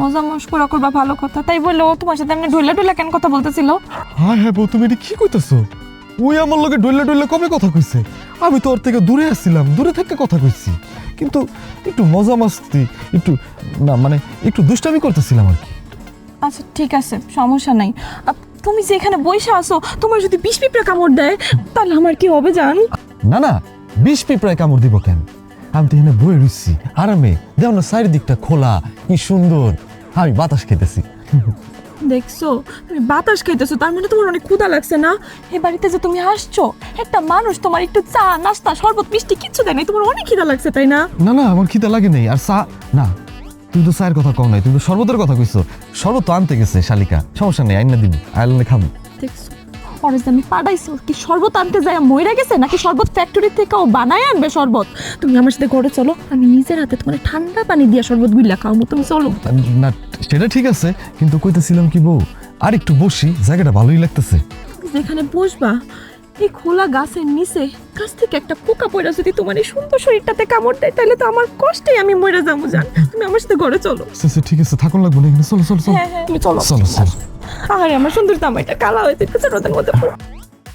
মজা মস্করা করবা ভালো কথা, তাই বললে ও তোমার সাথে এমনি ঢুলে ঢুলে কেন কথা বলতেছিল? হ্যাঁ হ্যাঁ বউ, তুমি এটা কি কইতাছো? ওই আমার লগে ডইলে ডইলে কবে কথা কইছে? আমি তো ওর থেকে দূরে আসছিলাম, দূরে থেকে কথা কইছি, কিন্তু একটু মজা মাস্তি, একটু না মানে একটু দুষ্টামি করতেছিলাম আর কি। আচ্ছা ঠিক আছে, সমস্যা নাই। তুমি যে এখানে বইসা আছো, তোমার যদি 20 পিঁপড়া কামড় দেয় তাহলে আমার কি হবে জান? না না, 20 পিঁপড়ায় কামড় দিব কেন? আমি তো এখানে বয়ে রইছি আরামে, দেখো না চারিদিকটা খোলা, কি সুন্দর, আমি বাতাস খেতেছি। দেখছো, তুমি বাতাস খাইতেছো, তার মানে তোমার অনেক ক্ষুধা লাগছে না? এই বাড়িতে যে তুমি আসছো, একটা মানুষ তোমার একটু চা নাস্তা শরবত মিষ্টি কিচ্ছু দেয় নাই, তোমার অনেক খিদা লাগছে তাই না? না না, আমার খিদা লাগে নাই। আর চা না, তুমি তো চায়ের কথা কও নাই, তুমি তো শরবতের কথা কইছো। শরবত তো আনতে গেছে শালিকা, সমস্যা নেই, আইনা দিবি, আইলে খাবো। দেখছো, পরে যে আমি পাঠাইছো কি শরবত আনতে যায় মইরা গেছে, নাকি শরবত ফ্যাক্টরি থেকে ও বানায় আনবে শরবত? তুমি আমার সাথে ঘরে চলো, আমি নিজের হাতে তোমার ঠান্ডা পানি দিয়া শরবত গুলা খাওয়াবো, তুমি চলো। না সেটা ঠিক আছে, কিন্তু কইতেছিলাম কি বউ, আর একটু বসি, জায়গাটা ভালোই লাগতেছে। তুমি যেখানে বসবা এই খোলা গাছের নিচে, গাছ থেকে একটা পোকা পড়া যদি তোমার এই সুন্দর শরীরটাতে কামড় দেয়, তাহলে তো আমার কষ্টে আমি মরে যাবো জান। তুমি আমার সাথে ঘরে চলো। আচ্ছা ঠিক আছে, থাকুন লাগবো না এখানে, চলো চলো চলো হ্যাঁ হ্যাঁ, তুমি চলো। চলো চলো। আরে আমার সুন্দর জামাইটা কালা হয়েছে রোদের মধ্যে পুরো।